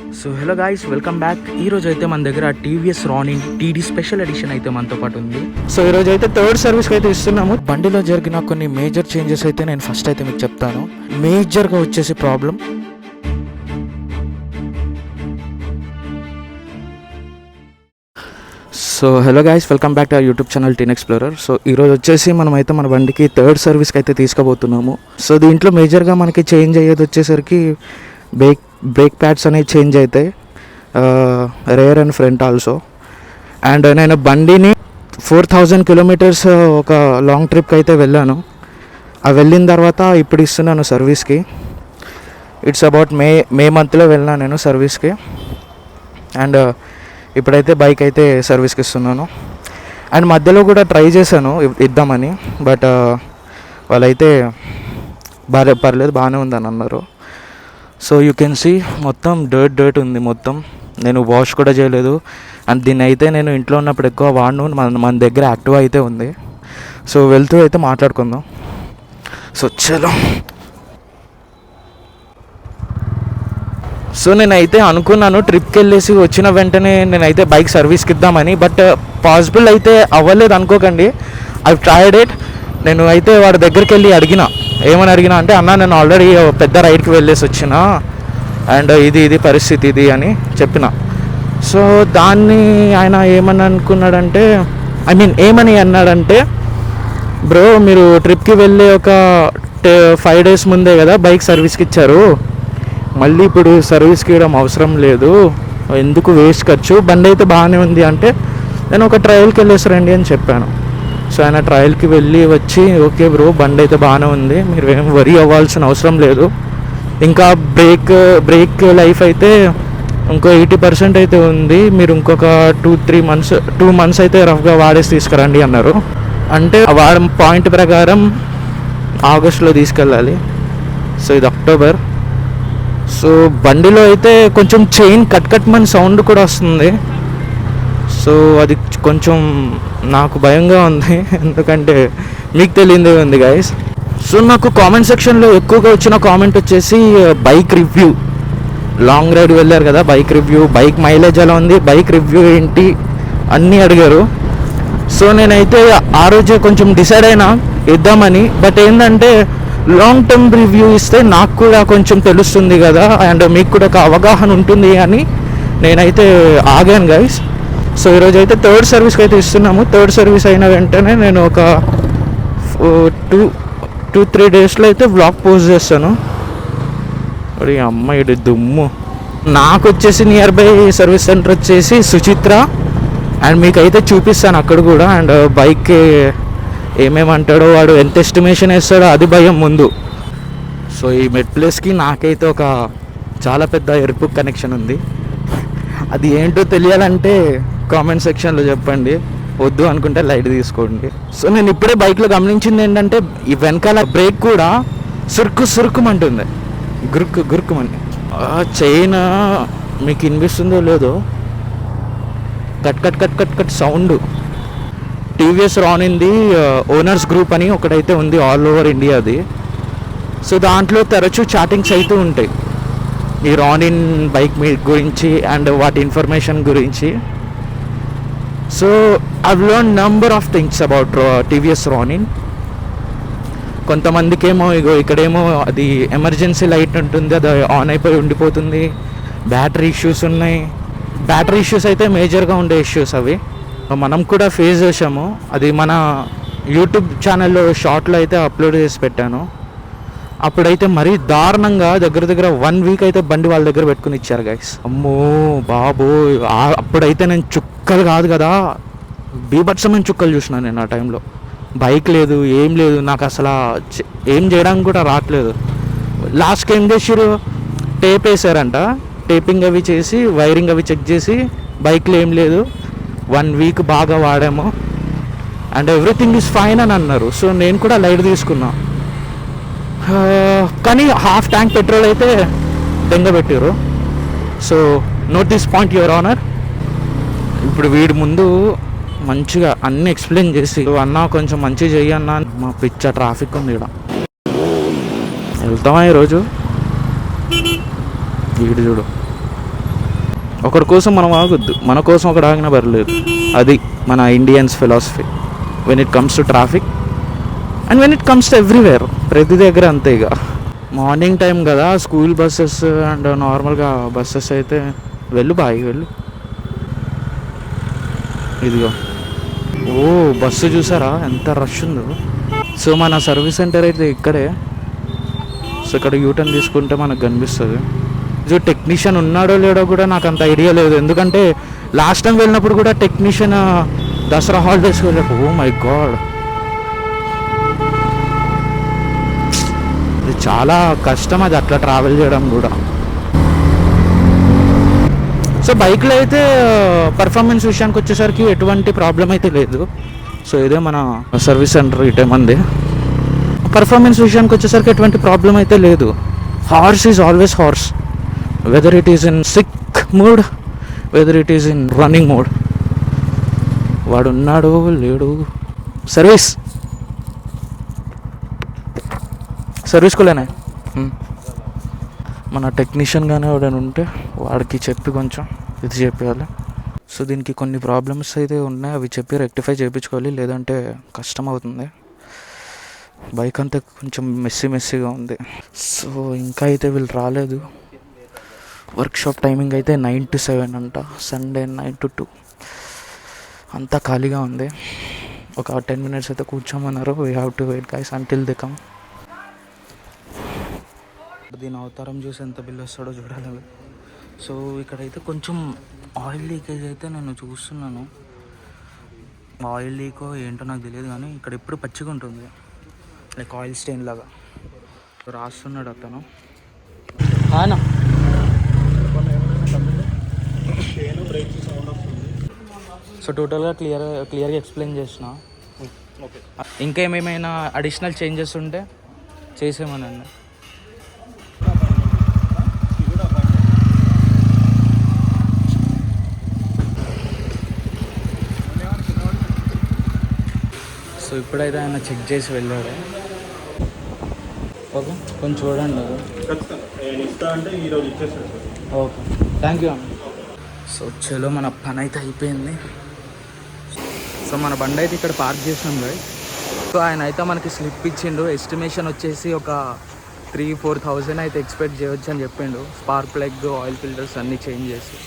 So hello guys, welcome back. ఈరోజు అయితే మన దగ్గర TVS Ronin TD special edition అయితే మనతో పాటు ఉంది. సో ఈరోజు అయితే థర్డ్ సర్వీస్కి అయితే ఇస్తున్నాము. బండిలో జరిగిన కొన్ని మేజర్ చేంజెస్ అయితే నేను ఫస్ట్ అయితే మీకు చెప్తాను. మేజర్గా వచ్చేసి problem so hello guys, welcome back to our YouTube channel Teen Explorer. So ఈరోజు వచ్చేసి మనమైతే మన బండికి థర్డ్ సర్వీస్కి అయితే తీసుకోబోతున్నాము. సో దీంట్లో మేజర్గా మనకి చేంజ్ అయ్యేది వచ్చేసరికి బ్రేక్ ప్యాడ్స్ అనేవి చేంజ్ అవుతాయి, rare and front also. And నేను బండిని 4000 కిలోమీటర్స్ ఒక లాంగ్ ట్రిప్కి అయితే వెళ్ళాను. ఆ వెళ్ళిన తర్వాత ఇప్పుడు ఇస్తున్నాను సర్వీస్కి. ఇట్స్ అబౌట్ మే మంత్లో వెళ్ళాను నేను సర్వీస్కి. అండ్ ఇప్పుడైతే బైక్ అయితే సర్వీస్కి ఇస్తున్నాను. అండ్ మధ్యలో కూడా ట్రై చేశాను ఇద్దామని, బట్ వాళ్ళైతే పర్లేదు బాగానే ఉందని అన్నారు. సో యూ కెన్ సీ మొత్తం డర్ట్ ఉంది మొత్తం. నేను వాష్ కూడా చేయలేదు. అండ్ దీన్ని అయితే నేను ఇంట్లో ఉన్నప్పుడు ఎక్కువ వాడను. మన దగ్గర యాక్టివ్ అయితే ఉంది. సో వెళ్తూ అయితే మాట్లాడుకుందాం. సో చలో. సో నేనైతే అనుకున్నాను ట్రిప్కి వెళ్ళేసి వచ్చిన వెంటనే నేనైతే బైక్ సర్వీస్కి ఇద్దామని, బట్ పాసిబుల్ అయితే అవ్వలేదు అనుకోకండి. I tried it. నేను అయితే వాడి దగ్గరికి వెళ్ళి ఏమని అడిగినా అంటే, అన్న నేను ఆల్రెడీ పెద్ద రైడ్కి వెళ్ళేసి వచ్చిన అండ్ ఇది పరిస్థితి ఇది అని చెప్పిన. సో దాన్ని ఆయన ఏమని అన్నాడంటే, బ్రో మీరు ట్రిప్కి వెళ్ళే ఒక 5 days ముందే కదా బైక్ సర్వీస్కి ఇచ్చారు, మళ్ళీ ఇప్పుడు సర్వీస్కి ఇవ్వడం అవసరం లేదు, ఎందుకు వేస్ట్ ఖర్చు, బండి అయితే బాగానే ఉంది అంటే నేను ఒక ట్రయల్కి వెళ్ళేసి రండి అని చెప్పాను. సో ఆయన ట్రయల్కి వెళ్ళి వచ్చి, ఓకే బ్రో బండి అయితే బాగానే ఉంది, మీరు ఏం వరీ అవ్వాల్సిన అవసరం లేదు, ఇంకా బ్రేక్ లైఫ్ అయితే ఇంకో 80% అయితే ఉంది, మీరు ఇంకొక 2 months అయితే రఫ్గా వాడేసి తీసుకురండి అన్నారు. అంటే వాడ పాయింట్ ప్రకారం ఆగస్టులో తీసుకెళ్ళాలి. సో ఇది అక్టోబర్. సో బండిలో అయితే కొంచెం చైన్ కట్ మన సౌండ్ కూడా వస్తుంది. సో అది కొంచెం నాకు భయంగా ఉంది, ఎందుకంటే మీకు తెలియదే ఉంది గైస్. సో నాకు కామెంట్ సెక్షన్లో ఎక్కువగా వచ్చిన కామెంట్ వచ్చేసి బైక్ రివ్యూ, లాంగ్ రైడ్ వెళ్ళారు కదా బైక్ రివ్యూ, బైక్ మైలేజ్ ఎలా ఉంది, బైక్ రివ్యూ ఏంటి అన్నీ అడిగారు. సో నేనైతే ఆ రోజే కొంచెం డిసైడ్ అయినా ఇద్దామని, బట్ ఏంటంటే లాంగ్ టర్మ్ రివ్యూ ఇస్తే నాకు కూడా కొంచెం తెలుస్తుంది కదా అండ్ మీకు కూడా ఒక అవగాహన ఉంటుంది అని నేనైతే ఆగాను గైస్. సో ఈరోజు అయితే థర్డ్ సర్వీస్కి అయితే ఇస్తున్నాము. థర్డ్ సర్వీస్ అయిన వెంటనే నేను ఒక 2-3 daysలో అయితే వ్లాగ్ పోస్ట్ చేస్తాను. మరి అమ్మాయి దుమ్ము. నాకు వచ్చేసి నియర్ బై సర్వీస్ సెంటర్ వచ్చేసి సుచిత్ర, అండ్ మీకైతే చూపిస్తాను అక్కడ కూడా. అండ్ బైక్ ఏమేమంటాడో వాడు ఎంత ఎస్టిమేషన్ వేస్తాడో అది భయం ముందు. సో ఈ మెడ్ ప్లేస్కి నాకైతే ఒక చాలా పెద్ద ఎరుపు కనెక్షన్ ఉంది. అది ఏంటో తెలియాలంటే కామెంట్ సెక్షన్లో చెప్పండి, వద్దు అనుకుంటే లైట్ తీసుకోండి. సో నేను ఇప్పుడే బైక్లో గమనించింది ఏంటంటే, ఈ వెనకాల బ్రేక్ కూడా సురుకుమంటుంది, గురుకుమని. చైన్ మీకు వినిపిస్తుందో లేదో, కట్ సౌండ్. టీవీఎస్ రానిన్ది ఓనర్స్ గ్రూప్ అని ఒకటైతే ఉంది ఆల్ ఓవర్ ఇండియాది. సో దాంట్లో తరచూ చాటింగ్స్ అయితే ఉంటాయి ఈ రానిన్ బైక్ గురించి అండ్ వాటి ఇన్ఫర్మేషన్ గురించి. So I've learn number of things about TVS Ronin. కొంతమందికేమో ఇక్కడేమో అది ఎమర్జెన్సీ లైట్ ఉంటుంది, అది ఆన్ అయిపోయి ఉండిపోతుంది, బ్యాటరీ ఇష్యూస్ ఉన్నాయి. బ్యాటరీ ఇష్యూస్ అయితే మేజర్గా ఉండే ఇష్యూస్ అవి మనం కూడా ఫేస్ చేసాము. అది మన యూట్యూబ్ ఛానల్లో షార్ట్లో అయితే అప్లోడ్ చేసి పెట్టాను. అప్పుడైతే మరీ దారుణంగా దగ్గర 1 week అయితే బండి వాళ్ళ దగ్గర పెట్టుకుని ఇచ్చారు గైస్. అమ్మో బాబు, అప్పుడైతే నేను చుక్కలు కాదు కదా, బీభత్సమైన చుక్కలు చూసినాను నేను ఆ టైంలో. బైక్ లేదు, ఏం లేదు, నాకు అసలు ఏం చేయడానికి కూడా రావట్లేదు. లాస్ట్కి ఏం చేసారు, టేప్ వేసారంట, టేపింగ్ అవి చేసి వైరింగ్ అవి చెక్ చేసి బైక్లో ఏం లేదు, 1 week బాగా వాడాము అండ్ ఎవ్రీథింగ్ ఈజ్ ఫైన్ అని అన్నారు. సో నేను కూడా లైట్ తీసుకున్నా. కానీ హాఫ్ ట్యాంక్ పెట్రోల్ అయితే పెట్టారు. So note this point your honour. ఇప్పుడు వీడి ముందు మంచిగా అన్నీ ఎక్స్ప్లెయిన్ చేసి, అన్నా కొంచెం మంచిగా చెయ్యన్నా, మా పిచ్చ ట్రాఫిక్ ఉంది ఇక్కడ, వెళ్తామా ఈరోజు. వీడు చూడు ఒకరి కోసం మనం ఆగొద్దు, మన కోసం ఒకటి ఆగినా పర్లేదు. అది మన Indians philosophy when it comes to traffic and when it comes to everywhere. ప్రతి దగ్గర అంతే. ఇక మార్నింగ్ టైం కదా, స్కూల్ బస్సెస్ అండ్ నార్మల్గా బస్సెస్ అయితే వెళ్ళు బాయ్ వెళ్ళు. ఇదిగో ఓ బస్సు చూసారా ఎంత రష్ ఉందో. సో మన సర్వీస్ సెంటర్ అయితే ఇక్కడే. సో ఇక్కడ యూటర్న్ తీసుకుంటే మనకు కనిపిస్తుంది. సో టెక్నీషియన్ ఉన్నాడో లేడో కూడా నాకు అంత ఐడియా లేదు, ఎందుకంటే లాస్ట్ టైం వెళ్ళినప్పుడు కూడా టెక్నీషియన్ దసరా హాలిడేస్కి వెళ్ళాడు. ఓ మై గాడ్, ఇది చాలా కష్టం అది అట్లా ట్రావెల్ చేయడం కూడా. సో బైక్లో అయితే పర్ఫార్మెన్స్ విషయానికి వచ్చేసరికి ఎటువంటి ప్రాబ్లం అయితే లేదు. సో ఇదే మన సర్వీస్ సెంటర్ ఇటే మంది. పర్ఫార్మెన్స్ విషయానికి వచ్చేసరికి ఎటువంటి ప్రాబ్లం అయితే లేదు. Horse is always horse, whether it is in sick mood, whether it is in running mood. వాడు ఉన్నాడు లేడు. సర్వీస్కులేనే మన టెక్నీషియన్ కానీ ఎవడైనా ఉంటే వాడికి చెప్పి కొంచెం ఇది చెప్పేయాలి. సో దీనికి కొన్ని ప్రాబ్లమ్స్ అయితే ఉన్నాయి, అవి చెప్పి రెక్టిఫై చేయించుకోవాలి, లేదంటే కష్టం అవుతుంది. బైక్ అంతా కొంచెం మెస్సీగా ఉంది. సో ఇంకా అయితే వీళ్ళు రాలేదు. వర్క్షాప్ టైమింగ్ అయితే 9 to 7 అంట, సండే 9 to 2. అంతా ఖాళీగా ఉంది. ఒక 10 minutes అయితే కూర్చోమన్నారు. We have to wait guys until they come. దీని అవతారం చూసి ఎంత బిల్ వస్తాడో చూడాలి. సో ఇక్కడైతే కొంచెం ఆయిల్ లీకేజ్ అయితే నేను చూస్తున్నాను. ఆయిల్ లీకో ఏంటో నాకు తెలియదు, కానీ ఇక్కడ ఎప్పుడు పచ్చిగా ఉంటుంది, లైక్ ఆయిల్ స్టెయిన్ లాగా. రాస్తున్నాడు అతను. సో టోటల్గా క్లియర్గా ఎక్స్ప్లెయిన్ చేసిన. ఇంకేమైనా అడిషనల్ చేంజెస్ ఉంటే చేసేమనండి. సో ఇప్పుడైతే ఆయన చెక్ చేసి వెళ్ళాడు. ఓకే కొంచెం చూడండి. ఓకే థ్యాంక్ యూ అన్న. సో చలో మన పని అయితే అయిపోయింది. సో మన బండి అయితే ఇక్కడ పార్క్ చేసినాం కదా. సో ఆయన అయితే మనకి స్లిప్ ఇచ్చిండు. ఎస్టిమేషన్ వచ్చేసి ఒక 3-4,000 అయితే ఎక్స్పెక్ట్ చేయవచ్చు అని చెప్పిండు. స్పార్క్ ప్లగ్, ఆయిల్ ఫిల్టర్స్ అన్నీ చేంజ్ చేసి.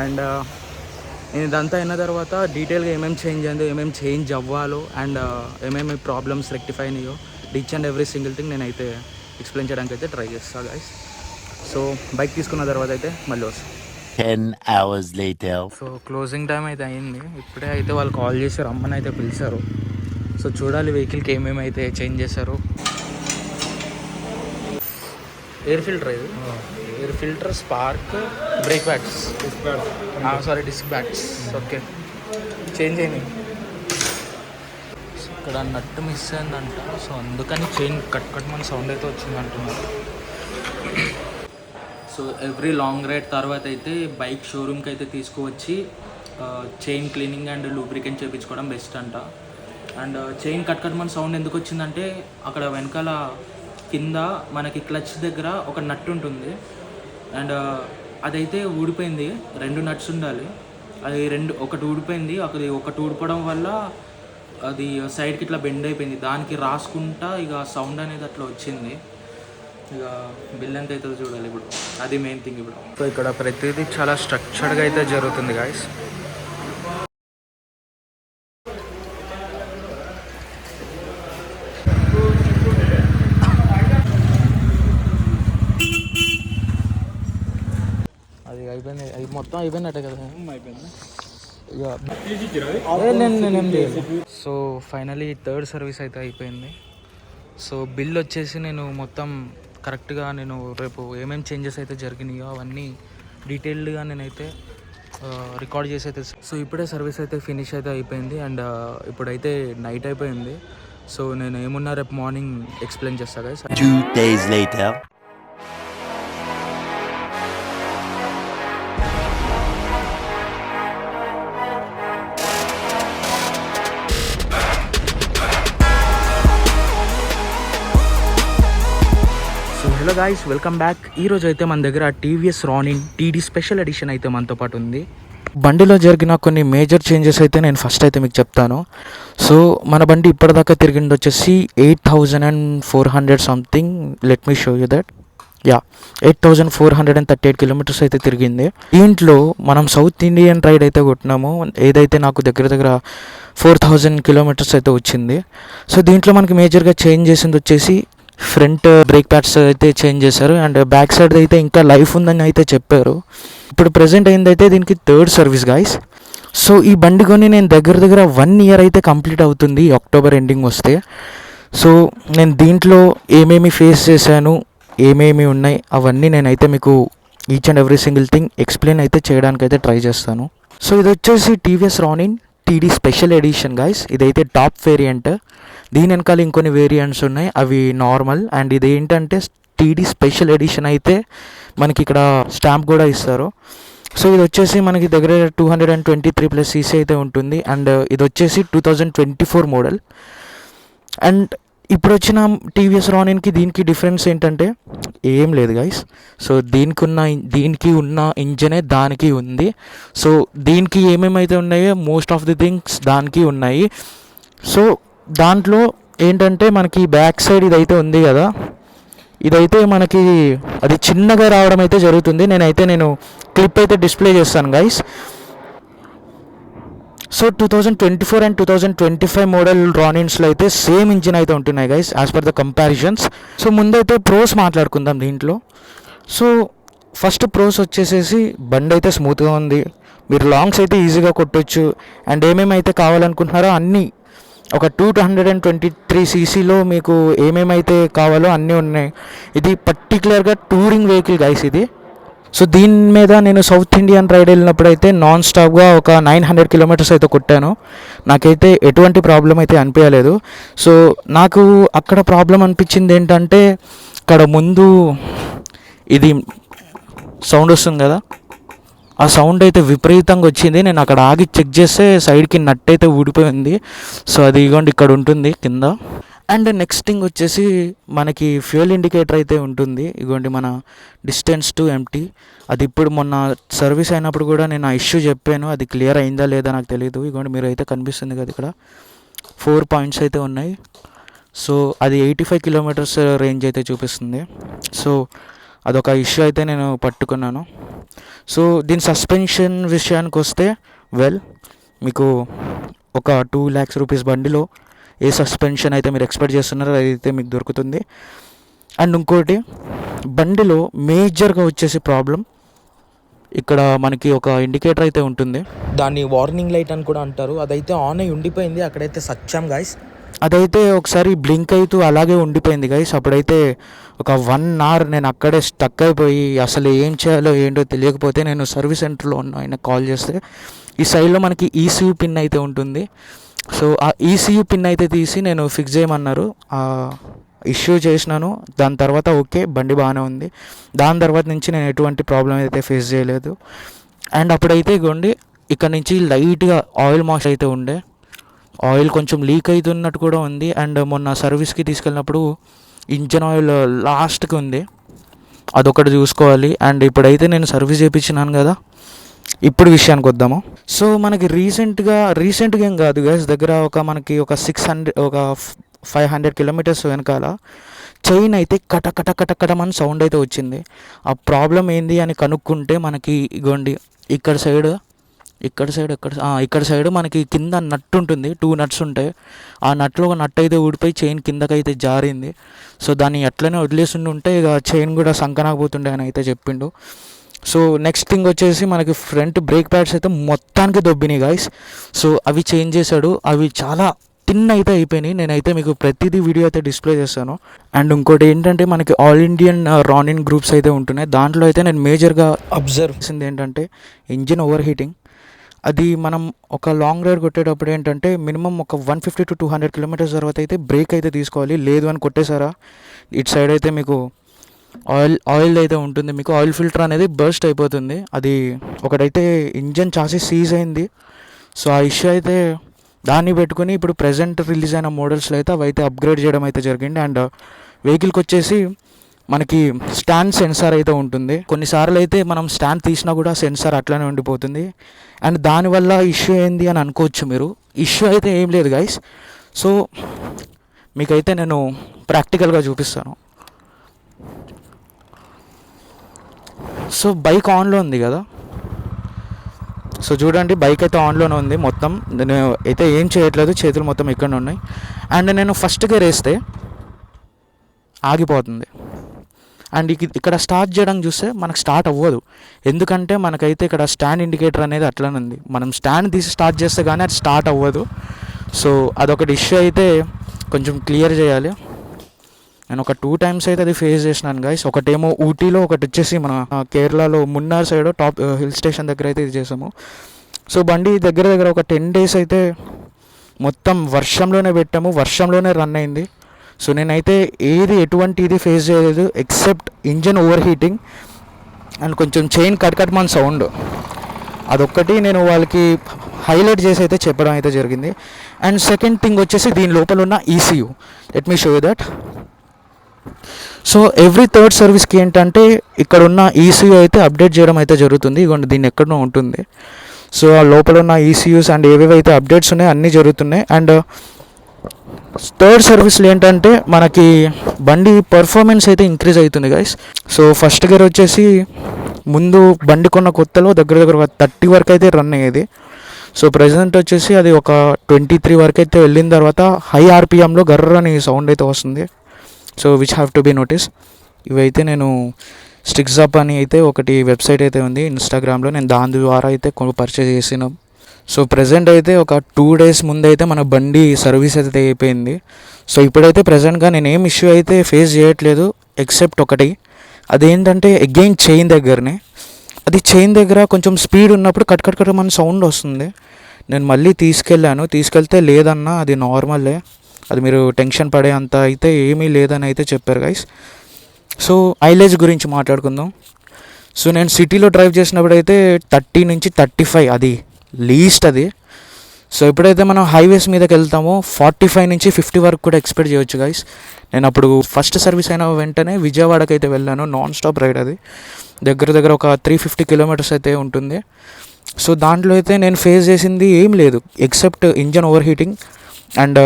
అండ్ నేను ఇదంతా అయిన తర్వాత డీటెయిల్గా ఏమేమి చేంజ్ అయిందో, ఏమేమి చేంజ్ అవ్వాలో, అండ్ ఏమేమి ప్రాబ్లమ్స్ రెక్టిఫై అయినాయో, each and every single thing నేనైతే ఎక్స్ప్లెయిన్ చేయడానికి అయితే ట్రై చేస్తాను గైస్. సో బైక్ తీసుకున్న తర్వాత అయితే మళ్ళీ వస్తాను. 10 hours later. So closing time అయితే అయింది. ఇప్పుడే అయితే వాళ్ళు కాల్ చేసి రమ్మని అయితే పిలిచారు. సో చూడాలి వెహికల్కి ఏమేమి అయితే చేంజ్ చేశారు. ఎయిర్ ఫిల్టర్, ఇది air filter, spark, brake pads, disc pads okay change అయినాయి. ఇక్కడ నట్టు మిస్ అయిందంట. సో అందుకని చైన్ కట్ మన సౌండ్ అయితే వచ్చింది అంటున్నారు. సో ఎవ్రీ లాంగ్ రైడ్ తర్వాత అయితే బైక్ షోరూమ్కి అయితే తీసుకువచ్చి చైన్ క్లీనింగ్ అండ్ లూబ్రికెంట్ చేయించుకోవడం బెస్ట్ అంట. అండ్ చైన్ కట్ మన సౌండ్ ఎందుకు వచ్చిందంటే, అక్కడ వెనకాల కింద మనకి క్లచ్ దగ్గర ఒక నట్టు ఉంటుంది, అండ్ అదైతే ఊడిపోయింది. 2 నట్స్ ఉండాలి, అది ఒకటి ఊడిపోయింది. ఒకటి ఊడిపోవడం వల్ల అది సైడ్కి ఇట్లా బెండ్ అయిపోయింది. దానికి రాసుకుంటా ఇక సౌండ్ అనేది అట్లా వచ్చింది. ఇక బిల్ ఎంత అవుతుందో చూడాలి ఇప్పుడు, అది మెయిన్ థింగ్ ఇప్పుడు. సో ఇక్కడ ప్రతిదీ చాలా స్ట్రక్చర్డ్గా అయితే జరుగుతుంది గాయస్. అది అయిపోయింది, మొత్తం అయిపోయినట్టే కదా. నేనేం లేదు. సో ఫైనలీ 3rd సర్వీస్ అయితే అయిపోయింది. సో బిల్ వచ్చేసి నేను మొత్తం కరెక్ట్గా నేను రేపు ఏమేమి చేంజెస్ అయితే జరిగినాయో అవన్నీ డీటెయిల్డ్గా నేనైతే రికార్డ్ చేసి అయితే. సో ఇప్పుడే సర్వీస్ అయితే ఫినిష్ అయితే అయిపోయింది. అండ్ ఇప్పుడైతే నైట్ అయిపోయింది. సో నేను ఏమున్నా రేపు మార్నింగ్ ఎక్స్ప్లెయిన్ చేస్తాను guys. 2 days later. Hello guys, welcome back. ఈరోజు అయితే మన దగ్గర TVS Ronin TD special edition అయితే మనతో పాటు ఉంది. బండిలో జరిగిన కొన్ని మేజర్ చేంజెస్ అయితే నేను ఫస్ట్ అయితే మీకు చెప్తాను. సో మన బండి ఇప్పటిదాకా తిరిగింది వచ్చేసి 8400 something. Let me show you that. 8438 kilometres అయితే తిరిగింది. దీంట్లో మనం సౌత్ ఇండియన్ రైడ్ అయితే కొట్టినాము, ఏదైతే నాకు దగ్గర 4000 కిలోమీటర్స్ అయితే వచ్చింది. సో దీంట్లో మనకి మేజర్గా చేంజ్ చేసింది వచ్చేసి ఫ్రంట్ బ్రేక్ ప్యాడ్స్ అయితే చేంజ్ చేశారు అండ్ బ్యాక్ సైడ్ అయితే ఇంకా లైఫ్ ఉందని అయితే చెప్పారు. ఇప్పుడు ప్రజెంట్ అయిందైతే దీనికి 3rd సర్వీస్ గాయస్. సో ఈ బండి కొని నేను దగ్గర 1 ఇయర్ అయితే కంప్లీట్ అవుతుంది అక్టోబర్ ఎండింగ్ వస్తే. సో నేను దీంట్లో ఏమేమి ఫేస్ చేశాను, ఏమేమి ఉన్నాయి అవన్నీ నేనైతే మీకు each and every single thing explain అయితే చేయడానికి అయితే ట్రై చేస్తాను. సో ఇది వచ్చేసి TVS Ronin TD special edition guys. ఇదైతే టాప్ వేరియంట్. దీని వెనకాల ఇంకొన్ని వేరియంట్స్ ఉన్నాయి, అవి నార్మల్. అండ్ ఇది ఏంటంటే టీడీ స్పెషల్ ఎడిషన్ అయితే మనకి ఇక్కడ స్టాంప్ కూడా ఇస్తారు. సో ఇది వచ్చేసి మనకి దగ్గర 223+ cc అయితే ఉంటుంది. అండ్ ఇది వచ్చేసి 2024 మోడల్. అండ్ ఇప్పుడు వచ్చిన టీవీఎస్ రానిన్కి దీనికి డిఫరెన్స్ ఏంటంటే ఏం లేదు గైస్. సో దీనికి ఉన్న ఇంజనే దానికి ఉంది. సో దీనికి ఏమేమైతే ఉన్నాయో మోస్ట్ ఆఫ్ ది థింగ్స్ దానికి ఉన్నాయి. సో దాంట్లో ఏంటంటే మనకి బ్యాక్ సైడ్ ఇదైతే ఉంది కదా, ఇదైతే మనకి అది చిన్నగా రావడం అయితే జరుగుతుంది. నేను క్లిప్ అయితే డిస్ప్లే చేస్తాను గైస్. సో 2024 అండ్ 2025 మోడల్ రానిన్స్లో అయితే సేమ్ ఇంజిన్ అయితే ఉంటున్నాయి guys as per the comparisons. So ముందైతే ప్రోస్ మాట్లాడుకుందాం దీంట్లో. సో ఫస్ట్ ప్రోస్ వచ్చేసేసి బండి అయితే స్మూత్గా ఉంది, మీరు లాంగ్స్ అయితే ఈజీగా కొట్టొచ్చు. అండ్ ఏమేమైతే కావాలనుకుంటున్నారో అన్నీ ఒక 223 cc మీకు ఏమేమైతే కావాలో అన్నీ ఉన్నాయి. ఇది పర్టికులర్గా టూరింగ్ వెహికల్ గైస్ ఇది. సో దీని మీద నేను సౌత్ ఇండియన్ రైడ్ వెళ్ళినప్పుడు అయితే నాన్ స్టాప్గా ఒక 900 కిలోమీటర్స్ అయితే కొట్టాను. నాకైతే ఎటువంటి ప్రాబ్లం అయితే అనిపించలేదు. సో నాకు అక్కడ ప్రాబ్లం అనిపించింది ఏంటంటే అక్కడ ముందు ఇది సౌండ్ వస్తుంది కదా, ఆ సౌండ్ అయితే విపరీతంగా వచ్చింది. నేను అక్కడ ఆగి చెక్ చేస్తే సైడ్కి నట్ అయితే ఊడిపోయింది. సో అది ఇగోండి ఇక్కడ ఉంటుంది కింద. అండ్ నెక్స్ట్ థింగ్ వచ్చేసి మనకి ఫ్యూయల్ ఇండికేటర్ అయితే ఉంటుంది. ఇగోండి మన డిస్టెన్స్ టు ఎంటీ. అది ఇప్పుడు మొన్న సర్వీస్ అయినప్పుడు కూడా నేను ఆ ఇష్యూ చెప్పాను, అది క్లియర్ అయిందా లేదా నాకు తెలియదు. ఇగోండి మీరు అయితే కనిపిస్తుంది కదా ఇక్కడ 4 పాయింట్స్ అయితే ఉన్నాయి. సో అది 85 కిలోమీటర్స్ రేంజ్ అయితే చూపిస్తుంది. సో అదొక ఇష్యూ అయితే నేను పట్టుకున్నాను. సో దీని సస్పెన్షన్ విషయానికి వస్తే మీకు ఒక 2 lakhs రూపీస్ బండిలో ఏ సస్పెన్షన్ అయితే మీరు ఎక్స్పెక్ట్ చేస్తున్నారో అదైతే మీకు దొరుకుతుంది. అండ్ ఇంకోటి బండిలో మేజర్గా వచ్చేసి ప్రాబ్లం, ఇక్కడ మనకి ఒక ఇండికేటర్ అయితే ఉంటుంది, దాన్ని వార్నింగ్ లైట్ అని కూడా అంటారు. అదైతే ఆన్ అయి ఉండిపోయింది, అక్కడైతే సచ్చాం గైస్. అదైతే ఒకసారి బ్లింక్ అవుతూ అలాగే ఉండిపోయింది గైస్. అప్పుడైతే ఒక 1 hour నేను అక్కడే స్టక్ అయిపోయి అసలు ఏం చేయాలో ఏంటో తెలియకపోతే నేను సర్వీస్ సెంటర్లో ఉన్న ఆయన కాల్ చేస్తే ఈ సైడ్లో మనకి ECU పిన్ అయితే ఉంటుంది. సో ఆ ECU పిన్ అయితే తీసి నేను ఫిక్స్ చేయమన్నారు. ఇష్యూ చేసినాను. దాని తర్వాత ఓకే బండి బాగానే ఉంది. దాని తర్వాత నుంచి నేను ఎటువంటి ప్రాబ్లం అయితే ఫేస్ చేయలేదు. అండ్ అప్పుడైతే ఇగోండి ఇక్కడ నుంచి లైట్గా ఆయిల్ మాష్ అయితే ఉండే, ఆయిల్ కొంచెం లీక్ అవుతున్నట్టు కూడా ఉంది. అండ్ మొన్న సర్వీస్కి తీసుకెళ్ళినప్పుడు ఇంజన్ ఆయిల్ లాస్ట్కి ఉంది, అదొకటి చూసుకోవాలి. అండ్ ఇప్పుడైతే నేను సర్వీస్ చేయించినాను కదా, ఇప్పుడు విషయానికి వద్దాము. సో మనకి రీసెంట్గా ఏం కాదు గైస్, దగ్గర మనకి ఒక 500 కిలోమీటర్స్ వెనకాల చైన్ అయితే కటకటమని సౌండ్ అయితే వచ్చింది. ఆ ప్రాబ్లం ఏంది అని కనుక్కుంటే మనకి ఇగోండి ఇక్కడ సైడ్ మనకి కింద నట్ ఉంటుంది, 2 nuts ఉంటాయి. ఆ నట్లో ఒక నట్ అయితే ఊడిపోయి చైన్ కిందకైతే జారింది. సో దాన్ని ఎట్లనే వదిలేసి ఉంటే ఇక చైన్ కూడా సంకనాకపోతుండే అని అయితే చెప్పిండు. సో నెక్స్ట్ థింగ్ వచ్చేసి మనకి ఫ్రంట్ బ్రేక్ ప్యాడ్స్ అయితే మొత్తానికి దొబ్బినాయి గాయస్. సో అవి చేంజ్ చేశాడు, అవి చాలా థిన్ అయితే అయిపోయినాయి. నేనైతే మీకు ప్రతిదీ వీడియో అయితే డిస్ప్లే చేస్తాను. అండ్ ఇంకోటి ఏంటంటే మనకి ఆల్ ఇండియన్ రానిన్ గ్రూప్స్ అయితే ఉంటున్నాయి. దాంట్లో అయితే నేను మేజర్గా అబ్జర్వ్ చేసింది ఏంటంటే ఇంజిన్ ఓవర్ హీటింగ్. అది మనం ఒక లాంగ్ రైడ్ కొట్టేటప్పుడు ఏంటంటే మినిమం ఒక 150 to 200 కిలోమీటర్స్ తర్వాత అయితే బ్రేక్ అయితే తీసుకోవాలి. లేదు అని కొట్టేశారా ఇటు సైడ్ అయితే మీకు ఆయిల్ అయితే ఉంటుంది, మీకు ఆయిల్ ఫిల్టర్ అనేది బర్స్ట్ అయిపోతుంది. అది ఒకటైతే ఇంజన్ చాసీ సీజ్ అయింది. సో ఆ ఇష్యూ అయితే దాన్ని పెట్టుకుని ఇప్పుడు ప్రజెంట్ రిలీజ్ అయిన మోడల్స్లో అయితే అవి అయితే అప్గ్రేడ్ చేయడం అయితే జరిగింది. అండ్ వెహికల్కి వచ్చేసి మనకి స్టాండ్ సెన్సార్ అయితే ఉంటుంది. కొన్నిసార్లు అయితే మనం స్టాండ్ తీసినా కూడా సెన్సార్ అట్లానే ఉండిపోతుంది. అండ్ దానివల్ల ఇష్యూ ఏంది అని అనుకోవచ్చు మీరు. ఇష్యూ అయితే ఏం లేదు గైస్. సో మీకైతే నేను ప్రాక్టికల్గా చూపిస్తాను. సో బైక్ ఆన్లో ఉంది కదా. సో చూడండి, బైక్ అయితే ఆన్లోనే ఉంది మొత్తం. నేను అయితే ఏం చేయట్లేదు, చేతులు మొత్తం ఇక్కడ ఉన్నాయి. అండ్ నేను ఫస్ట్ గేర్ వేస్తే ఆగిపోతుంది. అండ్ ఇక్కడ స్టార్ట్ చేయడం చూస్తే మనకు స్టార్ట్ అవ్వదు. ఎందుకంటే మనకైతే ఇక్కడ స్టాండ్ ఇండికేటర్ అనేది అట్లనే ఉంది. మనం స్టాండ్ తీసి స్టార్ట్ చేస్తే కానీ అది స్టార్ట్ అవ్వదు. సో అదొకటి ఇష్యూ అయితే కొంచెం క్లియర్ చేయాలి. నేను ఒక 2 times అయితే అది ఫేస్ చేసినాను గైస్. ఒకటేమో ఊటీలో, ఒకటి వచ్చేసి మన కేరళలో Munnar side top hill station దగ్గర అయితే ఇది చేసాము. సో బండి దగ్గర దగ్గర ఒక 10 days అయితే మొత్తం వర్షంలోనే పెట్టాము, వర్షంలోనే రన్ అయింది. సో నేనైతే ఎటువంటి ఇది ఫేస్ చేయలేదు except engine over heating and కొంచెం చైన్ కట్ మన సౌండ్. అదొక్కటి నేను వాళ్ళకి హైలైట్ చేసి అయితే చెప్పడం అయితే జరిగింది. అండ్ సెకండ్ థింగ్ వచ్చేసి దీని లోపల ఉన్న ECU. Let me show you that. So every third సర్వీస్కి ఏంటంటే ఇక్కడ ఉన్న ECU అయితే అప్డేట్ చేయడం అయితే జరుగుతుంది. ఇదిగోండి దీన్ని ఎక్కడో ఉంటుంది. సో ఆ లోపల ఉన్న ECUs అండ్ ఏవేవైతే అప్డేట్స్ ఉన్నాయో అన్నీ జరుగుతున్నాయి. అండ్ థర్డ్ సర్వీస్లో ఏంటంటే మనకి బండి పర్ఫార్మెన్స్ అయితే ఇంక్రీజ్ అవుతుంది గైస్. సో ఫస్ట్ గేర్ వచ్చేసి ముందు బండి కొన్న కొత్తలో దగ్గర దగ్గర 30 వరకు అయితే రన్ అయ్యేది. సో ప్రజెంట్ వచ్చేసి అది ఒక 23 వరకు అయితే వెళ్ళిన తర్వాత హై RPMలో గర్రని సౌండ్ అయితే వస్తుంది. So which have to be notice. ఇవైతే నేను స్టిక్స్ అప్ అని అయితే ఒకటి వెబ్సైట్ అయితే ఉంది ఇన్స్టాగ్రామ్లో, నేను దాని ద్వారా అయితే పర్చేజ్ చేసినాం. సో ప్రజెంట్ అయితే ఒక 2 days ముందు అయితే మన బండి సర్వీస్ అయితే అయిపోయింది. సో ఇప్పుడైతే ప్రజెంట్గా నేను ఏం ఇష్యూ అయితే ఫేస్ చేయట్లేదు ఎక్సెప్ట్ ఒకటి. అదేంటంటే అగైన్ చైన్ దగ్గరనే. అది చైన్ దగ్గర కొంచెం స్పీడ్ ఉన్నప్పుడు కట్ మన సౌండ్ వస్తుంది. నేను మళ్ళీ తీసుకెళ్తే లేదన్నా అది నార్మలే, అది మీరు టెన్షన్ పడే అంత అయితే ఏమీ లేదని అయితే చెప్పారు గైస్. సో మైలేజ్ గురించి మాట్లాడుకుందాం. సో నేను సిటీలో డ్రైవ్ చేసినప్పుడు అయితే 30 నుంచి 35 అది లీస్ట్ అది. సో ఎప్పుడైతే మనం హైవేస్ మీదకి వెళ్తామో 45 నుంచి 50 వరకు కూడా ఎక్స్పెక్ట్ చేయొచ్చు గైస్. నేను అప్పుడు ఫస్ట్ సర్వీస్ అయిన వెంటనే విజయవాడకి అయితే వెళ్ళాను. నాన్ స్టాప్ రైడ్ అది. దగ్గర దగ్గర ఒక 350 kilometers అయితే ఉంటుంది. సో దాంట్లో అయితే నేను ఫేస్ చేసింది ఏం లేదు except engine over heating and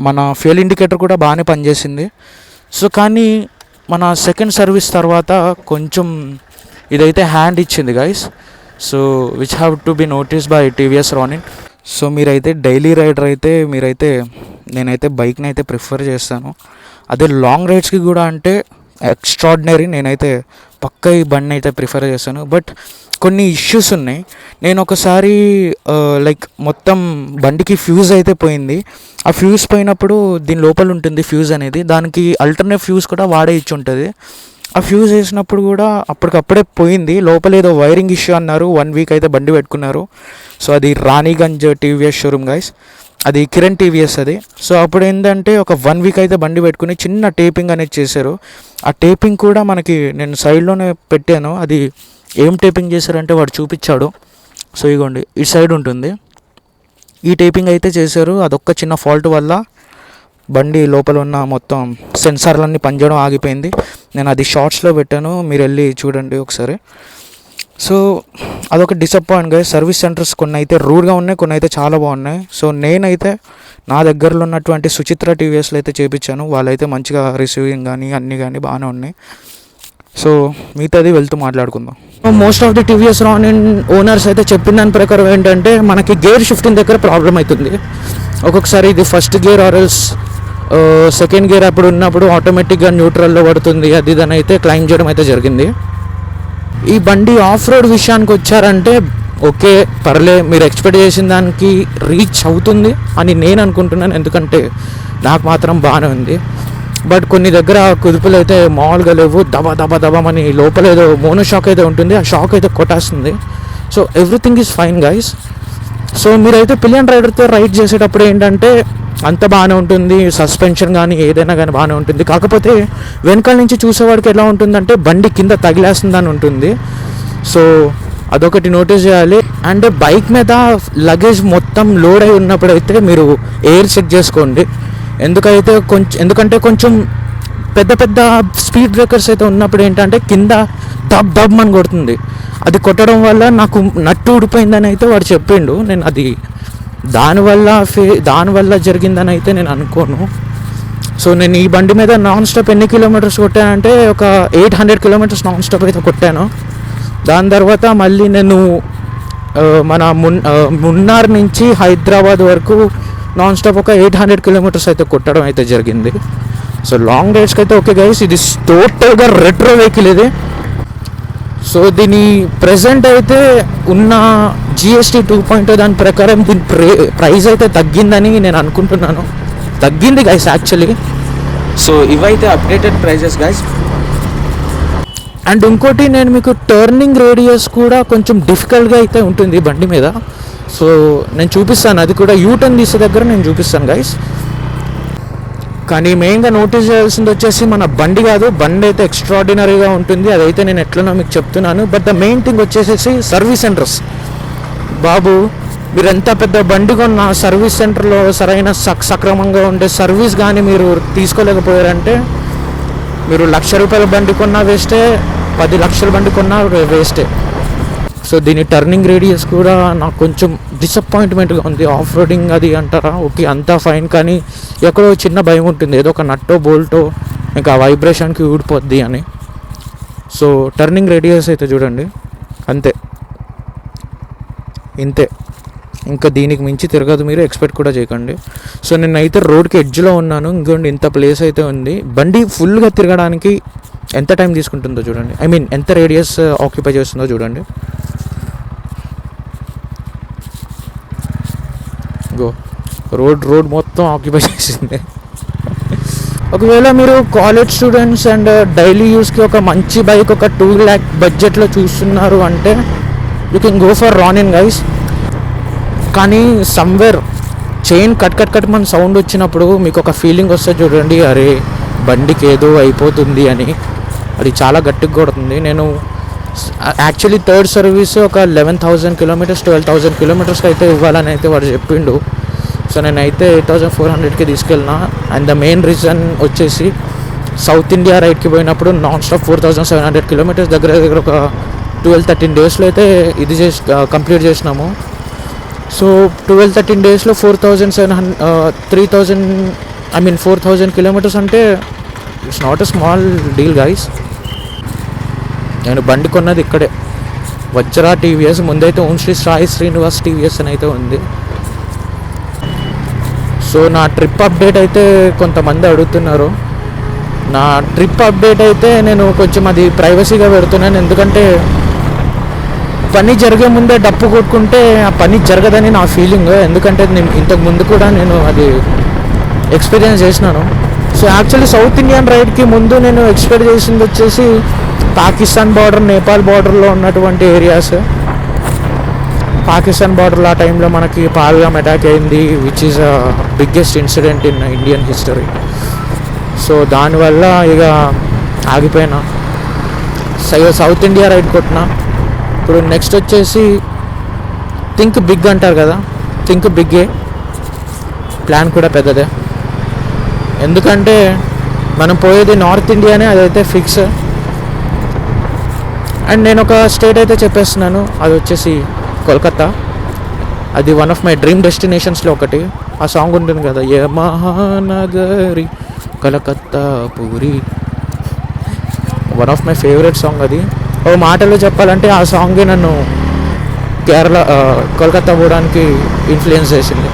మన ఫ్యూయల్ ఇండికేటర్ కూడా బాగానే పనిచేసింది. సో కానీ మన సెకండ్ సర్వీస్ తర్వాత కొంచెం ఇదైతే హ్యాండ్ ఇచ్చింది guys. So which have to be notice by TVS Ronin. So మీరైతే డైలీ రైడర్ అయితే నేనైతే బైక్ని అయితే ప్రిఫర్ చేస్తాను. అదే లాంగ్ రైడ్స్కి కూడా అంటే ఎక్స్ట్రాడినరీ, నేనైతే పక్కా ఈ బండిని అయితే ప్రిఫర్ చేస్తాను. బట్ కొన్ని ఇష్యూస్ ఉన్నాయి. నేను ఒకసారి లైక్ మొత్తం బండికి ఫ్యూజ్ అయితే పోయింది. ఆ ఫ్యూజ్ పోయినప్పుడు దీని లోపల ఉంటుంది ఫ్యూజ్ అనేది, దానికి ఆల్టర్నేట్ ఫ్యూజ్ కూడా వాడే ఇచ్చి ఉంటుంది. ఆ ఫ్యూజ్ వేసినప్పుడు కూడా అప్పటికప్పుడే పోయింది. లోపల ఏదో వైరింగ్ ఇష్యూ అన్నారు. 1 week అయితే బండి పెట్టుకున్నారు. సో అది రాణిగంజ్ TVS షోరూమ్ గైస్, అది కిరణ్ TVS అది. సో అప్పుడు ఏంటంటే ఒక 1 week అయితే బండి పెట్టుకుని చిన్న టేపింగ్ అనేది చేశారు. ఆ టేపింగ్ కూడా మనకి నేను సైడ్లోనే పెట్టాను. అది ఏం టేపింగ్ చేశారంటే వాడు చూపించాడు. సో ఇగోండి ఈ సైడ్ ఉంటుంది, ఈ టేపింగ్ అయితే చేశారు. అదొక్క చిన్న ఫాల్ట్ వల్ల బండి లోపల ఉన్న మొత్తం సెన్సార్లన్నీ పనిచేయడం ఆగిపోయింది. నేను అది షార్ట్స్లో పెట్టాను, మీరు వెళ్ళి చూడండి ఒకసారి. సో అదొక డిసప్పాయింట్ గా. సర్వీస్ సెంటర్స్ కొన్ని అయితే రూడ్గా ఉన్నాయి, కొన్ని అయితే చాలా బాగున్నాయి. సో నేనైతే నా దగ్గరలో ఉన్నటువంటి సుచిత్ర TVSలో అయితే చేయించాను. వాళ్ళైతే మంచిగా రిసీవింగ్ కానీ అన్నీ కానీ బాగానే ఉన్నాయి. సో మిగతాది వెళ్తూ మాట్లాడుకుందాం. Most of the TVS Ronin owners అయితే చెప్పిన దాని ప్రకారం ఏంటంటే మనకి గేర్ షిఫ్టింగ్ దగ్గర ప్రాబ్లం అవుతుంది. ఒక్కొక్కసారి ఇది ఫస్ట్ గేర్ ఆర్ఎల్స్ సెకండ్ గేర్ అప్పుడు ఉన్నప్పుడు ఆటోమేటిక్గా న్యూట్రల్లో పడుతుంది, అది దాని అయితే క్లైమ్ చేయడం అయితే జరిగింది. ఈ బండి ఆఫ్ రోడ్ విషయానికి వచ్చారంటే ఓకే పర్లే, మీరు ఎక్స్పెక్ట్ చేసిన దానికి రీచ్ అవుతుంది అని నేను అనుకుంటున్నాను. ఎందుకంటే నాకు మాత్రం బాగానే ఉంది. బట్ కొన్ని దగ్గర కుదుపులు అయితే మామూలుగా లేవు. దబమని లోపల ఏదో మోనో షాక్ అయితే ఉంటుంది, ఆ షాక్ అయితే కొట్టేస్తుంది. So everything is fine guys. So మీరైతే పిలియన్ రైడర్తో రైడ్ చేసేటప్పుడు ఏంటంటే అంత బాగానే ఉంటుంది, సస్పెన్షన్ కానీ ఏదైనా కానీ బాగానే ఉంటుంది. కాకపోతే వెనకాల నుంచి చూసేవాడికి ఎలా ఉంటుందంటే బండి కింద తగిలేస్తుందని ఉంటుంది. సో అదొకటి నోటీస్ చేయాలి. అండ్ బైక్ మీద లగేజ్ మొత్తం లోడ్ అయి ఉన్నప్పుడు అయితే మీరు ఎయిర్ చెక్ చేసుకోండి. ఎందుకంటే కొంచెం పెద్ద పెద్ద స్పీడ్ బ్రేకర్స్ అయితే ఉన్నప్పుడు ఏంటంటే కింద దబ్ దబ్ అని కొడుతుంది. అది కొట్టడం వల్ల నాకు నట్టు ఊడిపోయిందని అయితే వాడు చెప్పిండు. నేను అది దానివల్ల జరిగిందని అయితే నేను అనుకోను. సో నేను ఈ బండి మీద నాన్ స్టాప్ ఎన్ని కిలోమీటర్స్ కొట్టానంటే ఒక 800 కిలోమీటర్స్ నాన్ స్టాప్ అయితే కొట్టాను. దాని తర్వాత మళ్ళీ నేను మన మున్నార్ నుంచి హైదరాబాద్ వరకు నాన్ స్టాప్ ఒక 800 కిలోమీటర్స్ అయితే కొట్టడం అయితే జరిగింది. సో లాంగ్ రైడ్స్కి అయితే ఓకే గైస్, ఇది టోటల్గా రెట్రో వెహికల్ ఇది. సో దీని ప్రెజెంట్ అయితే ఉన్న GST 2.0 దాని ప్రకారం దీని ప్రైస్ అయితే తగ్గిందని నేను అనుకుంటున్నాను. తగ్గింది గైస్ యాక్చువల్లీ. సో ఇవైతే అప్డేటెడ్ ప్రైజెస్ గైస్. అండ్ ఇంకోటి నేను మీకు టర్నింగ్ రేడియస్ కూడా కొంచెం డిఫికల్ట్గా అయితే ఉంటుంది బండి మీద. సో నేను చూపిస్తాను, అది కూడా యూటర్న్ తీసే దగ్గర నేను చూపిస్తాను గైస్. కానీ మెయిన్గా నోటీస్ చేయాల్సింది వచ్చేసి మన బండి కాదు, బండి అయితే ఎక్స్ట్రాడినరీగా ఉంటుంది, అదైతే నేను ఎట్లనో మీకు చెప్తున్నాను. బట్ ద మెయిన్ థింగ్ వచ్చేసేసి సర్వీస్ సెంటర్స్. బాబు మీరు ఎంత పెద్ద బండి కొన్నా సర్వీస్ సెంటర్లో సరైన సక్రమంగా ఉండే సర్వీస్ కానీ మీరు తీసుకోలేకపోయారంటే మీరు ₹1,00,000 బండి కొన్నా వేస్టే, 10 లక్షల బండి కొన్నా వేస్టే. సో దీని టర్నింగ్ రేడియస్ కూడా నాకు కొంచెం డిసప్పాయింట్మెంట్గా ఉంది. ఆఫ్ రోడింగ్ అది అంటారా, ఓకే అంతా ఫైన్, కానీ ఎక్కడో చిన్న భయం ఉంటుంది, ఏదో ఒక నట్టో బోల్టో ఇంకా వైబ్రేషన్కి ఊడిపోద్ది అని. సో టర్నింగ్ రేడియస్ అయితే చూడండి, అంతే ఇంతే, ఇంకా దీనికి మించి తిరగదు, మీరు ఎక్స్పెక్ట్ కూడా చేయకండి. సో నేనైతే రోడ్కి ఎడ్జ్లో ఉన్నాను, ఇంకోండి ఇంత ప్లేస్ అయితే ఉంది. బండి ఫుల్గా తిరగడానికి ఎంత టైం తీసుకుంటుందో చూడండి, ఐ మీన్ ఎంత రేడియస్ ఆక్యుపై చేస్తుందో చూడండి. గో రోడ్ మొత్తం ఆక్యుపై చేసింది. ఒకవేళ మీరు కాలేజ్ స్టూడెంట్స్ అండ్ డైలీ యూస్కి ఒక మంచి బైక్ ఒక 2 lakh బడ్జెట్లో చూస్తున్నారు అంటే you can go for Ronin guys. కానీ సమ్వేర్ చైన్ కట్ మన సౌండ్ వచ్చినప్పుడు మీకు ఒక ఫీలింగ్ వస్తుంది చూడండి, అరే బండికి ఏదో అయిపోతుంది అని. అది చాలా గట్టిగా కొడుతుంది. నేను యాక్చువల్లీ థర్డ్ సర్వీస్ ఒక 11,000 కిలోమీటర్స్ 12,000 కిలోమీటర్స్కి అయితే ఇవ్వాలని అయితే వాడు చెప్పిండు. సో నేనైతే 8,400కి తీసుకెళ్ళిన. అండ్ ద మెయిన్ రీజన్ వచ్చేసి సౌత్ ఇండియా రైడ్కి పోయినప్పుడు నాన్ స్టాప్ 4,700 కిలోమీటర్స్ దగ్గర ఒక 12-13 డేస్లో అయితే ఇది కంప్లీట్ చేసినాము. సో 12-13 డేస్లో 4,000 కిలోమీటర్స్ అంటే it's not a small deal guys. నేను బండి కొన్నది ఇక్కడే, వజ్రా TVS, ముందైతే ఓం శ్రీ సాయి శ్రీనివాస్ TVS అని అయితే ఉంది. సో నా ట్రిప్ అప్డేట్ అయితే కొంతమంది అడుగుతున్నారు. నా ట్రిప్ అప్డేట్ అయితే నేను కొంచెం అది ప్రైవసీగా పెడుతున్నాను, ఎందుకంటే పని జరిగే ముందే డప్పు కొట్టుకుంటే ఆ పని జరగదని నా ఫీలింగ్. ఎందుకంటే నేను ఇంతకు ముందు కూడా నేను అది ఎక్స్పీరియన్స్ చేసినాను. సో యాక్చువల్లీ సౌత్ ఇండియన్ రైడ్కి ముందు నేను ఎక్స్పెక్ట్ చేసింది వచ్చేసి పాకిస్తాన్ బార్డర్, నేపాల్ బార్డర్లో ఉన్నటువంటి ఏరియాస్. పాకిస్తాన్ బార్డర్లో ఆ టైంలో మనకి పహల్గామ్ అటాక్ అయింది, which is biggest incident in Indian history. So దానివల్ల ఇక ఆగిపోయినా, సౌత్ ఇండియా రైడ్ కొట్టినా. ఇప్పుడు నెక్స్ట్ వచ్చేసి థింక్ బిగ్ అంటారు కదా, థింక్ బిగ్గే. ప్లాన్ కూడా పెద్దదే, ఎందుకంటే మనం పోయేది నార్త్ ఇండియానే, అదైతే ఫిక్స్. అండ్ నేను ఒక స్టేట్ అయితే చెప్పేస్తున్నాను, అది వచ్చేసి కోల్కతా. అది వన్ ఆఫ్ మై డ్రీమ్ డెస్టినేషన్స్లో ఒకటి. ఆ సాంగ్ ఉంటుంది కదా, ఏ మహానగరి కలకత్తా పూరి, one of my favourite song అది. ఓ మాటలో చెప్పాలంటే ఆ సాంగే నన్ను కోల్కతా పోవడానికి ఇన్ఫ్లుయెన్స్ చేసింది.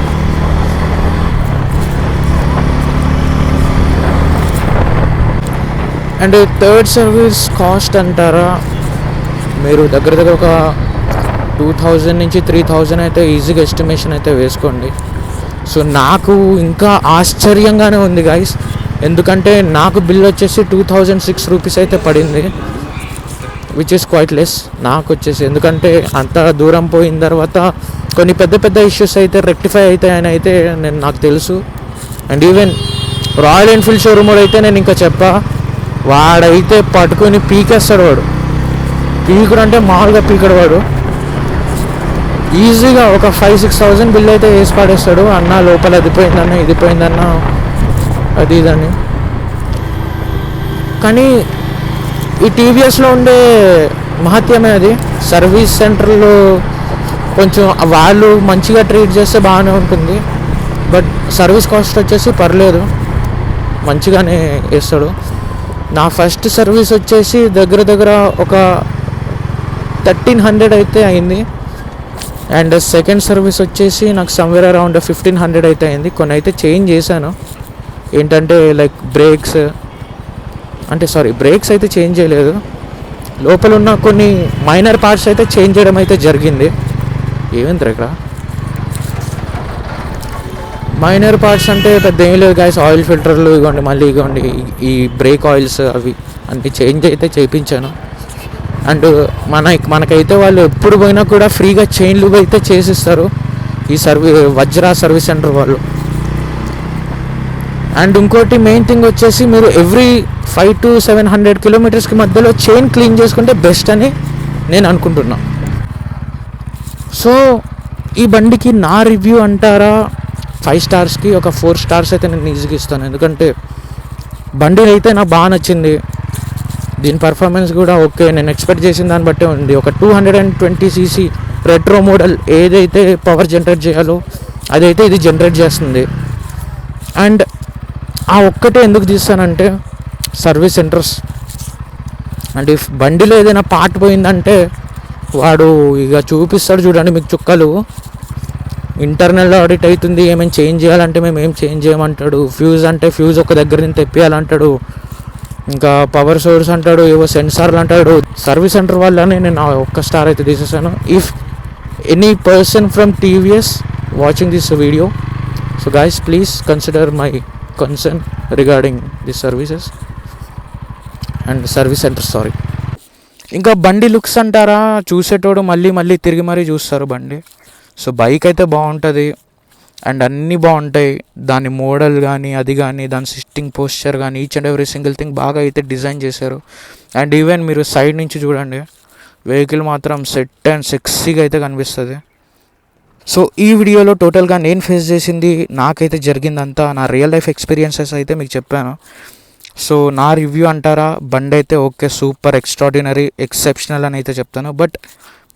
అండ్ థర్డ్ సర్వీస్ కాస్ట్ అంటారా, మీరు దగ్గర ఒక 2,000 నుంచి 3,000 అయితే ఈజీగా ఎస్టిమేషన్ అయితే వేసుకోండి. సో నాకు ఇంకా ఆశ్చర్యంగానే ఉంది గైస్, ఎందుకంటే నాకు బిల్ వచ్చేసి 2,006 రూపీస్ అయితే పడింది, విచ్ ఈస్ క్వైట్ లెస్ నాకు వచ్చేసి. ఎందుకంటే అంత దూరం పోయిన తర్వాత కొన్ని పెద్ద ఇష్యూస్ అయితే రెక్టిఫై అవుతాయని అయితే నాకు తెలుసు. And even royal Enfield showroom అయితే నేను ఇంకా వాడైతే పట్టుకొని పీకేస్తాడు. వాడు పీకుడు అంటే మామూలుగా పీకడు, వాడు ఈజీగా ఒక 5,000-6,000 బిల్ అయితే వేసి పాడేస్తాడు. అన్న లోపల అది పోయిందన్న, ఇది పోయిందన్న, అది ఇదని. కానీ ఈ టీవీఎస్లో ఉండే మహత్యమే అది. సర్వీస్ సెంటర్లో కొంచెం వాళ్ళు మంచిగా ట్రీట్ చేస్తే బాగానే ఉంటుంది, బట్ సర్వీస్ కాస్ట్ వచ్చేసి పర్లేదు, మంచిగానే వేస్తాడు. నా ఫస్ట్ సర్వీస్ వచ్చేసి దగ్గర దగ్గర ఒక 1300 అయితే అయింది. అండ్ సెకండ్ సర్వీస్ వచ్చేసి నాకు సమ్వేర్ అరౌండ్ 1500 అయితే అయింది. కొన్ని అయితే చేంజ్ చేశాను, ఏంటంటే లైక్ బ్రేక్స్ అయితే చేంజ్ చేయలేదు, లోపల ఉన్న కొన్ని మైనర్ పార్ట్స్ అయితే చేంజ్ చేయడం అయితే జరిగింది. ఏమైంది ఇక్కడ మైనర్ పార్ట్స్ అంటే పెద్ద ఏం లేదు గైస్. ఆయిల్ ఫిల్టర్లు ఇవ్వండి, మళ్ళీ ఇవ్వండి ఈ బ్రేక్ ఆయిల్స్ అవి అన్ని చేంజ్ అయితే చేయించాను. అండ్ మనకైతే వాళ్ళు ఎప్పుడు పోయినా కూడా ఫ్రీగా చైన్ లూబ్ అయితే చేసిస్తారు ఈ వజ్రా సర్వీస్ సెంటర్ వాళ్ళు. అండ్ ఇంకోటి మెయిన్ థింగ్ వచ్చేసి మీరు ఎవ్రీ 500 to 700 కిలోమీటర్స్కి మధ్యలో చైన్ క్లీన్ చేసుకుంటే బెస్ట్ అని నేను అనుకుంటున్నా. సో ఈ బండికి నా రివ్యూ అంటారా, 5 స్టార్స్కి ఒక 4 స్టార్స్ అయితే నేను ఈజీగా ఇస్తాను. ఎందుకంటే బండి అయితే నాకు బాగా నచ్చింది, దీని పర్ఫార్మెన్స్ కూడా ఓకే, నేను ఎక్స్పెక్ట్ చేసిన దాన్ని బట్టే ఉంది. ఒక 220cc రెట్రో మోడల్ ఏదైతే పవర్ జనరేట్ చేయాలో అదైతే ఇది జనరేట్ చేస్తుంది. అండ్ ఆ ఒక్కటే ఎందుకు తీస్తానంటే సర్వీస్ సెంటర్స్. అండ్ ఇఫ్ బండిలో ఏదైనా పార్ట్ పోయిందంటే వాడు ఇక చూపిస్తాడు చూడండి మీకు చుక్కలు, ఇంటర్నల్ ఆడిట్ అవుతుంది, ఏమేమి చేంజ్ చేయాలంటే మేము ఏం చేంజ్ చేయమంటాడు, ఫ్యూజ్ అంటే ఫ్యూజ్ ఒక దగ్గర నుంచి తెప్పియాలంటాడు, ఇంకా పవర్ సోర్స్ అంటాడు, ఏవో సెన్సార్లు అంటాడు. సర్వీస్ సెంటర్ వల్లనే నేను ఒక్క స్టార్ అయితే తీసేసాను. If any person from TVS watching this video, so guys please consider my concern regarding this services and service centre. Sorry. ఇంకా బండి లుక్స్ అంటారా, చూసేటోడు మళ్ళీ తిరిగి మరీ చూస్తారు బండి. సో బైక్ అయితే బాగుంటుంది అండ్ అన్నీ బాగుంటాయి, దాని మోడల్ కానీ అది కానీ దాని సిట్టింగ్ పోస్చర్ కానీ each and every single thing బాగా అయితే డిజైన్ చేశారు. అండ్ ఈవెన్ మీరు సైడ్ నుంచి చూడండి, వెహికల్ మాత్రం సెట్ అండ్ సెక్సీగా అయితే కనిపిస్తుంది. సో ఈ వీడియోలో టోటల్గా నేను ఫేస్ చేసింది, నాకైతే జరిగిందంతా నా రియల్ లైఫ్ ఎక్స్పీరియన్సెస్ అయితే మీకు చెప్పాను. సో నా రివ్యూ అంటారా, బండి అయితే ఓకే, సూపర్, ఎక్స్ట్రాడినరీ, ఎక్సెప్షనల్ అని అయితే చెప్తాను. బట్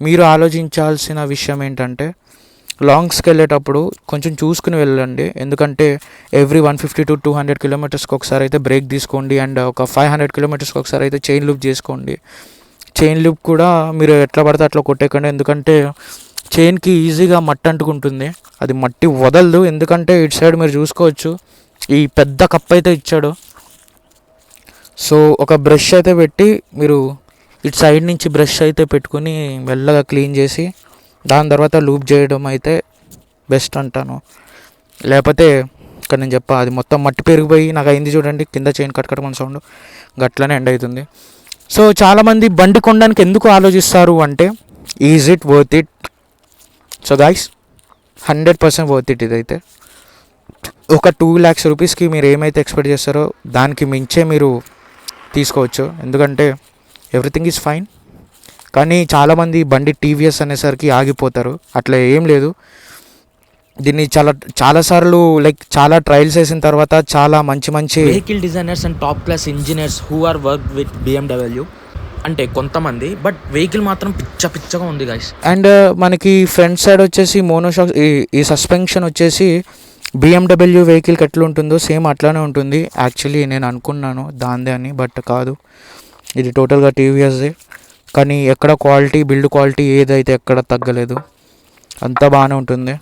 మీరు ఆలోచించాల్సిన విషయం ఏంటంటే లాంగ్స్కి వెళ్ళేటప్పుడు కొంచెం చూసుకుని వెళ్ళండి. ఎందుకంటే ఎవ్రీ 150 to 200 కిలోమీటర్స్కి ఒకసారి అయితే బ్రేక్ తీసుకోండి. అండ్ ఒక 500 కిలోమీటర్స్కి ఒకసారి అయితే చైన్ లూప్ చేసుకోండి. చైన్ లూప్ కూడా మీరు ఎట్లా పడితే అట్లా కొట్టేయకండి, ఎందుకంటే చైన్కి ఈజీగా మట్టి అంటుకుంటుంది, అది మట్టి వదలదు. ఎందుకంటే ఇటు సైడ్ మీరు చూసుకోవచ్చు ఈ పెద్ద కప్ అయితే ఇచ్చాడు. సో ఒక బ్రష్ అయితే పెట్టి మీరు ఇటు సైడ్ నుంచి బ్రష్ అయితే పెట్టుకుని మెల్లగా క్లీన్ చేసి దాని తర్వాత లూప్ చేయడం అయితే బెస్ట్ అంటాను. లేకపోతే ఇక్కడ నేను అది మొత్తం మట్టి పెరిగిపోయి నాకు అయింది చూడండి, కింద చైన్ కట్కటమని సౌండ్ గట్లనే ఎండ్ అవుతుంది. సో చాలామంది బండి కొనడానికి ఎందుకు ఆలోచిస్తారు అంటే, is it worth it? So guys 100% worth it. ఇదైతే ఒక 2 lakhs రూపీస్కి మీరు ఏమైతే ఎక్స్పెక్ట్ చేస్తారో దానికి మించే మీరు తీసుకోవచ్చు, ఎందుకంటే ఎవ్రీథింగ్ ఈజ్ ఫైన్. కానీ చాలామంది బండి టీవీఎస్ అనేసరికి ఆగిపోతారు, అట్లా ఏం లేదు. దీన్ని చాలాసార్లు లైక్ చాలా ట్రయల్స్ వేసిన తర్వాత చాలా మంచి vehicle designers and top class engineers who are work with BMW అంటే కొంతమంది, బట్ వెహికల్ మాత్రం పిచ్చగా ఉంది గైస్. అండ్ మనకి ఫ్రంట్ సైడ్ వచ్చేసి మోనోషాక్, ఈ సస్పెన్షన్ వచ్చేసి BMW వెహికల్కి ఎట్లా ఉంటుందో సేమ్ అట్లానే ఉంటుంది. యాక్చువల్లీ నేను అనుకున్నాను దాందే అని, బట్ కాదు, ఇది టోటల్గా టీవీఎస్దే. కానీ ఎక్కడ బిల్డ్ క్వాలిటీ ఏదైతే ఎక్కడ తగ్గలేదు, అంతా బాగానే ఉంటుంది.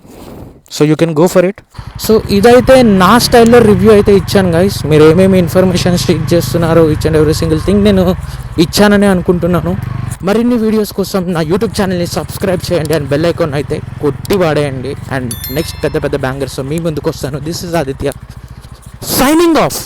So you can go for it. So ఇదైతే నా స్టైల్లో రివ్యూ అయితే ఇచ్చాను గైస్. మీరు ఏమేమి ఇన్ఫర్మేషన్ స్టిక్ చేస్తున్నారో each and every single thing నేను ఇచ్చానని అనుకుంటున్నాను. మరిన్ని వీడియోస్ కోసం నా యూట్యూబ్ ఛానల్ని సబ్స్క్రైబ్ చేయండి అండ్ బెల్ ఐకాన్ అయితే కొట్టి వాడేయండి. అండ్ నెక్స్ట్ పెద్ద బ్యాంగర్స్ మీ ముందుకు వస్తాను. This is Aditya signing off.